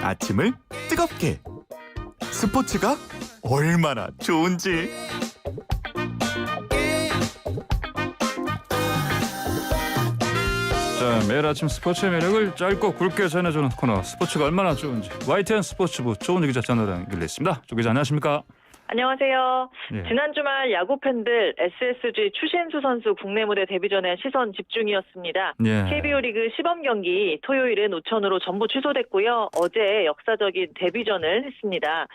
아침을 뜨겁게 스포츠가 얼마나 좋은지. 자, 매일 아침 스포츠의 매력을 짧고 굵게 전해주는 코너 스포츠가 얼마나 좋은지 YTN 스포츠부 조은주 기자 전화로 연결됐습니다. 조 기자 안녕하십니까? 안녕하세요. 예. 지난 주말 야구 팬들 SSG 추신수 선수 국내 무대 데뷔전에 시선 집중이었습니다. 예. KBO 리그 시범 경기 토요일은 우천으로 전부 취소됐고요. 어제 역사적인 데뷔전을 했습니다.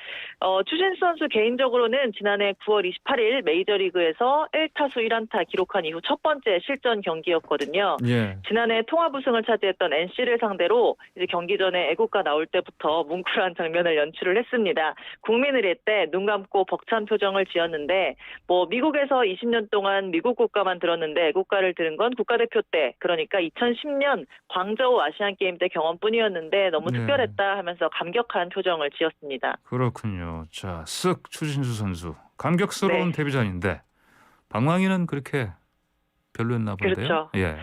추신수 선수 개인적으로는 지난해 9월 28일 메이저리그에서 1타수 1안타 기록한 이후 첫 번째 실전 경기였거든요. 예. 지난해 통합 우승을 차지했던 NC를 상대로 이제 경기 전에 애국가 나올 때부터 뭉클한 장면을 연출을 했습니다. 국민의례 때 눈 감고 벅찬 표정을 지었는데 미국에서 20년 동안 미국 국가만 들었는데 애국가를 들은 건 국가대표 때, 그러니까 2010년 광저우 아시안게임 때 경험뿐이었는데 너무 네. 특별했다 하면서 감격한 표정을 지었습니다. 그렇군요. 자, 쓱 추신수 선수 감격스러운 네. 데뷔전인데 방망이는 그렇게 별로였나 본데요. 그렇죠. 예.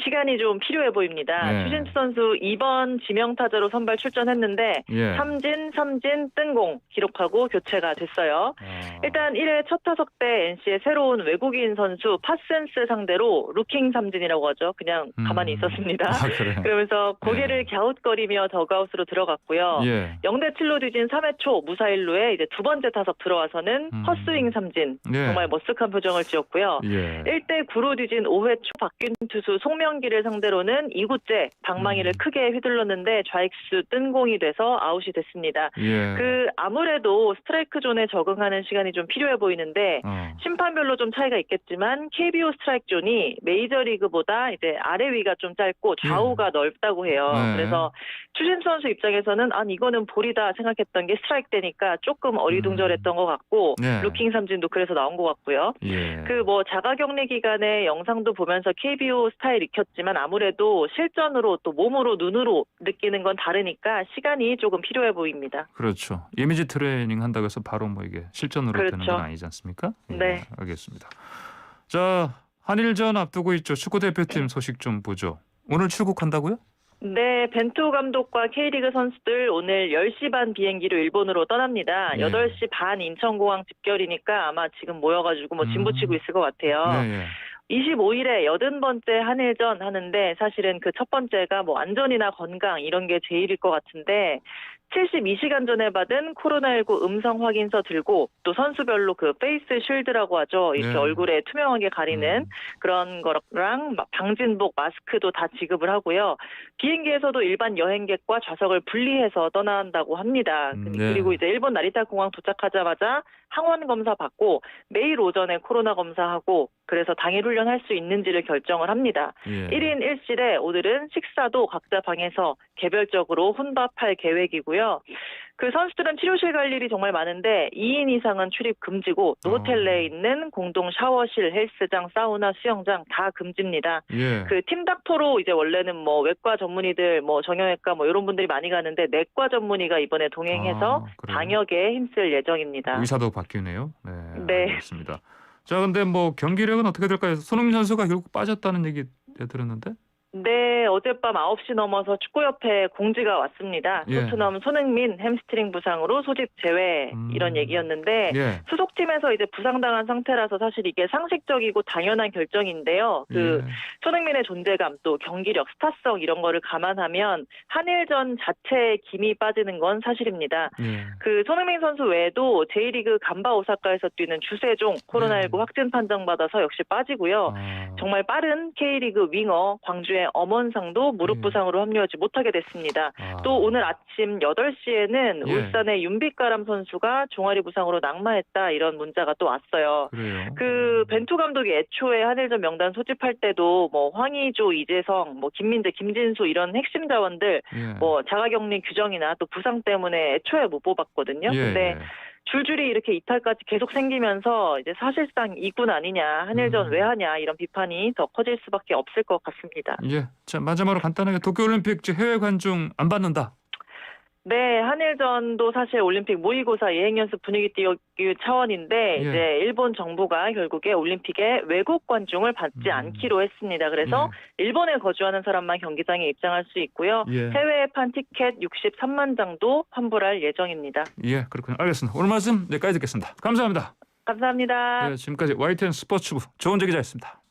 시간이 좀 필요해 보입니다. 네. 추신수 선수 2번 지명타자로 선발 출전했는데 예. 삼진, 뜬공 기록하고 교체가 됐어요. 일단 1회 첫 타석 때 NC의 새로운 외국인 선수 파슨스 상대로 루킹 삼진이라고 하죠. 그냥 가만히 있었습니다. 아, 그래요? 그러면서 고개를 갸웃거리며 더그아웃으로 들어갔고요. 예. 0대7로 뒤진 3회 초 무사일루에 이제 두 번째 타석 들어와서는 헛스윙 삼진, 예. 정말 머쓱한 표정을 지었고요. 예. 1대9로 뒤진 5회 초 바뀐 투수 송명기를 상대로는 2구째 방망이를 크게 휘둘렀는데 좌익수 뜬공이 돼서 아웃이 됐습니다. 예. 아무래도 스트라이크 존에 적응하는 시간이 좀 필요해 보이는데 심판별로 좀 차이가 있겠지만 KBO 스트라이크 존이 메이저리그보다 이제 아래 위가 좀 짧고 좌우가 넓다고 해요. 네. 그래서 추신수 선수 입장에서는 이거는 볼이다 생각했던 게 스트라이크 되니까 조금 어리둥절했던 것 같고 네. 루킹 삼진도 그래서 나온 것 같고요. 예. 자가격리 기간에 영상도 보면서 KBO 스타일 익혔지만 아무래도 실전으로 또 몸으로 눈으로 느끼는 건 다르니까 시간이 조금 필요해 보입니다. 그렇죠. 이미지 트레이닝 한다고 해서 바로 이게 실전으로 되는 그렇죠. 건 아니지 않습니까? 예, 네. 알겠습니다. 자, 한일전 앞두고 있죠. 축구 대표팀 소식 좀 보죠. 오늘 출국한다고요? 네, 벤투 감독과 K리그 선수들 오늘 10시 반 비행기로 일본으로 떠납니다. 예. 8시 반 인천공항 집결이니까 아마 지금 모여가지고 짐붙이고 있을 것 같아요. 네, 예. 25일에 80번째 한일전 하는데 사실은 그 첫 번째가 안전이나 건강 이런 게 제일일 것 같은데 72시간 전에 받은 코로나19 음성 확인서 들고 또 선수별로 그 페이스 쉴드라고 하죠. 이렇게 네. 얼굴에 투명하게 가리는 그런 거랑 방진복, 마스크도 다 지급을 하고요. 비행기에서도 일반 여행객과 좌석을 분리해서 떠난다고 합니다. 네. 그리고 이제 일본 나리타 공항 도착하자마자 항원 검사 받고 매일 오전에 코로나 검사하고 그래서 당일 훈련할 수 있는지를 결정을 합니다. 예. 1인 1실에 오늘은 식사도 각자 방에서 개별적으로 혼밥할 계획이고요. 그 선수들은 치료실 갈 일이 정말 많은데 2인 이상은 출입 금지고 또 호텔 내에 있는 공동 샤워실, 헬스장, 사우나, 수영장 다 금지입니다. 예. 팀닥터로 이제 원래는 외과 전문의들, 정형외과 이런 분들이 많이 가는데 내과 전문의가 이번에 동행해서 그래요? 방역에 힘쓸 예정입니다. 의사도 바뀌네요. 네. 네. 알겠습니다. 자, 근데 경기력은 어떻게 될까요? 손흥민 선수가 결국 빠졌다는 얘기 들었는데? 네, 어젯밤 9시 넘어서 축구협회 공지가 왔습니다. 예. 토트넘 손흥민 햄스트링 부상으로 소집 제외 이런 얘기였는데 예. 소속팀에서 이제 부상당한 상태라서 사실 이게 상식적이고 당연한 결정인데요. 예. 손흥민의 존재감 또 경기력, 스타성 이런 거를 감안하면 한일전 자체에 김이 빠지는 건 사실입니다. 예. 손흥민 선수 외에도 J리그 간바 오사카에서 뛰는 주세종 코로나19 확진 판정받아서 역시 빠지고요. 정말 빠른 K리그 윙어 광주의 엄원상도 무릎 부상으로 합류하지 못하게 됐습니다. 또 오늘 아침 8시에는 예. 울산의 윤빛가람 선수가 종아리 부상으로 낙마했다 이런 문자가 또 왔어요. 그래요. 벤투 감독이 애초에 한일전 명단 소집할 때도 황의조, 이재성, 김민재, 김진수 이런 핵심 자원들 예. 자가격리 규정이나 또 부상 때문에 애초에 못 뽑았거든요. 예. 근데 줄줄이 이렇게 이탈까지 계속 생기면서 이제 사실상 이군 아니냐, 한일전 왜 하냐 이런 비판이 더 커질 수밖에 없을 것 같습니다. 예. 자, 마지막으로 간단하게 도쿄올림픽 해외 관중 안 받는다. 네, 한일전도 사실 올림픽 모의고사 예행연습 분위기 띄우기 차원인데 예. 이제 일본 정부가 결국에 올림픽에 외국 관중을 받지 않기로 했습니다. 그래서 일본에 거주하는 사람만 경기장에 입장할 수 있고요. 예. 해외에 판 티켓 63만 장도 환불할 예정입니다. 예, 그렇군요. 알겠습니다. 오늘 말씀 여기까지 듣겠습니다. 감사합니다. 감사합니다. 네, 지금까지 YTN 스포츠부 조은재 기자였습니다.